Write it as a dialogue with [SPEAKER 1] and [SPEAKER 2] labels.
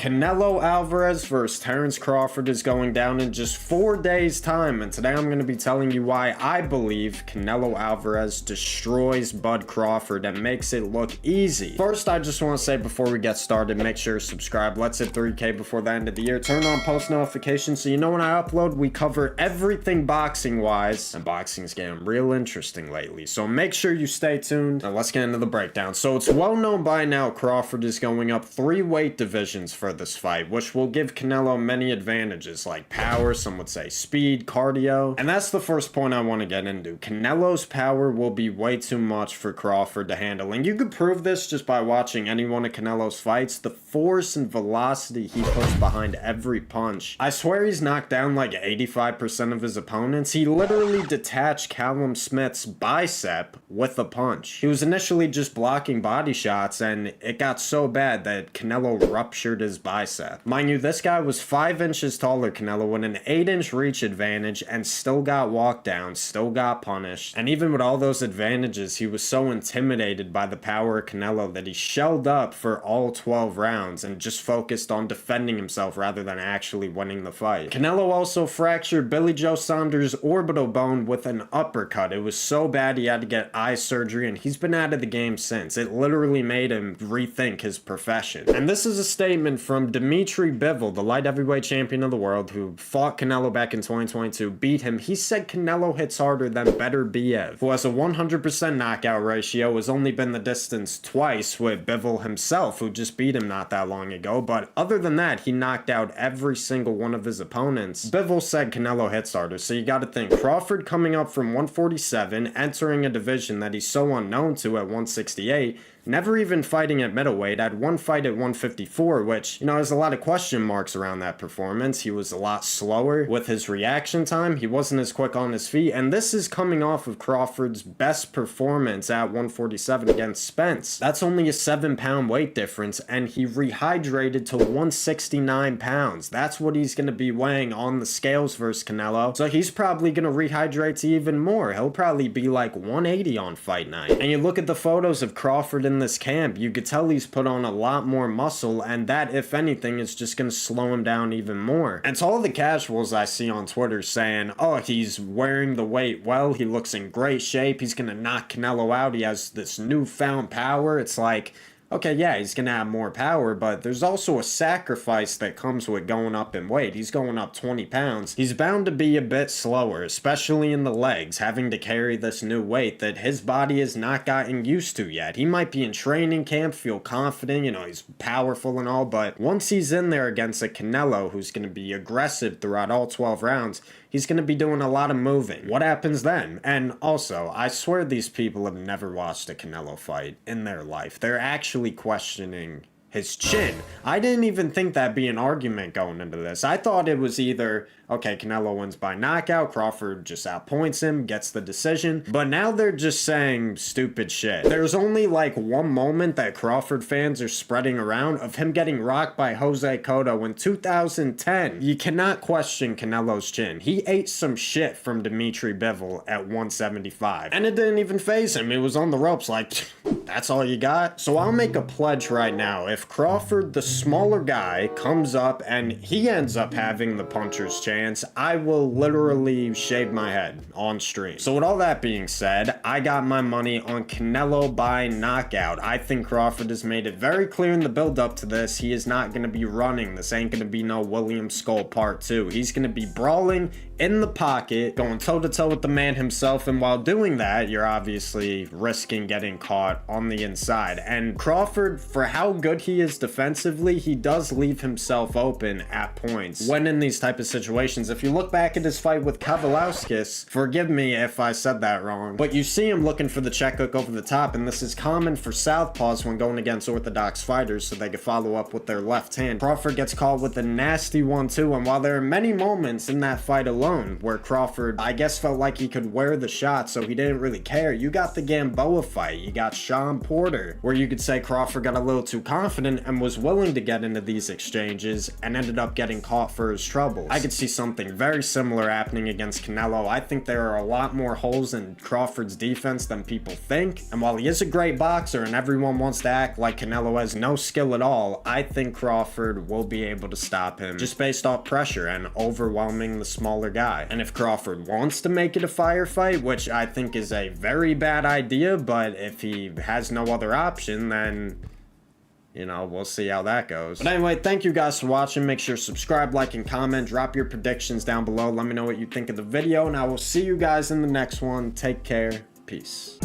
[SPEAKER 1] Canelo Alvarez versus Terence Crawford is going down in just 4 days time, and today I'm going to be telling you why I believe Canelo Alvarez destroys Bud Crawford and makes it look easy. First, I just want to say before we get started, make sure to subscribe. Let's hit 3K before the end of the year. Turn on post notifications so you know when I upload. We cover everything boxing wise, and boxing's getting real interesting lately, so make sure you stay tuned. Now let's get into the breakdown. So it's well known by now Crawford is going up 3 weight divisions for this fight, which will give Canelo many advantages like power, some would say speed, cardio, and that's the first point I want to get into. Canelo's power will be way too much for Crawford to handle, and you could prove this just by watching any one of Canelo's fights. The force and velocity he puts behind every punch. I swear he's knocked down like 85% of his opponents. He literally detached Callum Smith's bicep with a punch. He was initially just blocking body shots, and it got so bad that Canelo ruptured his bicep. Mind you, this guy was 5 inches taller Canelo with an 8-inch reach advantage and still got walked down, still got punished. And even with all those advantages, he was so intimidated by the power of Canelo that he shelled up for all 12 rounds and just focused on defending himself rather than actually winning the fight. Canelo also fractured Billy Joe Saunders' orbital bone with an uppercut. It was so bad he had to get eye surgery, and he's been out of the game since. It literally made him rethink his profession. And this is a statement from Dimitri Bivol, the light heavyweight champion of the world, who fought Canelo back in 2022, beat him. He said Canelo hits harder than Better Biev, who has a 100% knockout ratio, has only been the distance twice with Bivol himself, who just beat him not that long ago. But other than that, he knocked out every single one of his opponents. Bivol said Canelo hits harder, so you gotta think, Crawford coming up from 147, entering a division that he's so unknown to at 168, never even fighting at middleweight, had one fight at 154, which, you know, there's a lot of question marks around that performance. He was a lot slower with his reaction time. He wasn't as quick on his feet, and this is coming off of Crawford's best performance at 147 against Spence. That's only a 7-pound weight difference, and he rehydrated to 169 pounds. That's what he's going to be weighing on the scales versus Canelo, so he's probably going to rehydrate to even more. He'll probably be like 180 on fight night. And you look at the photos of Crawford in this camp, you could tell he's put on a lot more muscle, and that, if anything, is just going to slow him down even more. And to all the casuals I see on Twitter saying, oh, he's wearing the weight well, he looks in great shape, he's going to knock Canelo out, he has this newfound power, it's like, okay, yeah, he's going to have more power, but there's also a sacrifice that comes with going up in weight. He's going up 20 pounds. He's bound to be a bit slower, especially in the legs, having to carry this new weight that his body has not gotten used to yet. He might be in training camp, feel confident, you know, he's powerful and all, but once he's in there against a Canelo who's going to be aggressive throughout all 12 rounds, he's going to be doing a lot of moving. What happens then? And also, I swear these people have never watched a Canelo fight in their life. They're actually questioning his chin. I didn't even think that'd be an argument going into this. I thought it was either, okay, Canelo wins by knockout, Crawford just outpoints him, gets the decision, but now they're just saying stupid shit. There's only like one moment that Crawford fans are spreading around of him getting rocked by Jose Cotto in 2010. You cannot question Canelo's chin. He ate some shit from Dimitri Bivol at 175, and it didn't even faze him. It was on the ropes like, that's all you got? So I'll make a pledge right now. If Crawford, the smaller guy, comes up and he ends up having the puncher's chance, I will literally shave my head on stream. So with all that being said, I got my money on Canelo by knockout. I think Crawford has made it very clear in the build up to this, he is not going to be running. This ain't going to be no William Skull Part 2. He's going to be brawling in the pocket, going toe-to-toe with the man himself, and while doing that, you're obviously risking getting caught on the inside. And Crawford, for how good he is defensively, he does leave himself open at points when in these type of situations. If you look back at his fight with Kavaliauskas, forgive me if I said that wrong, but you see him looking for the check hook over the top, and this is common for southpaws when going against orthodox fighters so they can follow up with their left hand. Crawford gets called with a nasty one too, and while there are many moments in that fight alone where Crawford, I guess, felt like he could wear the shot, so he didn't really care. You got the Gamboa fight, you got Sean Porter, where you could say Crawford got a little too confident confident and was willing to get into these exchanges and ended up getting caught for his troubles. I could see something very similar happening against Canelo. I think there are a lot more holes in Crawford's defense than people think, and while he is a great boxer and everyone wants to act like Canelo has no skill at all, I think Crawford will be able to stop him just based off pressure and overwhelming the smaller guy. And if Crawford wants to make it a firefight, which I think is a very bad idea, but if he has no other option, then, you know, we'll see how that goes. But anyway, thank you guys for watching. Make sure to subscribe, like, and comment. Drop your predictions down below. Let me know what you think of the video, and I will see you guys in the next one. Take care. Peace.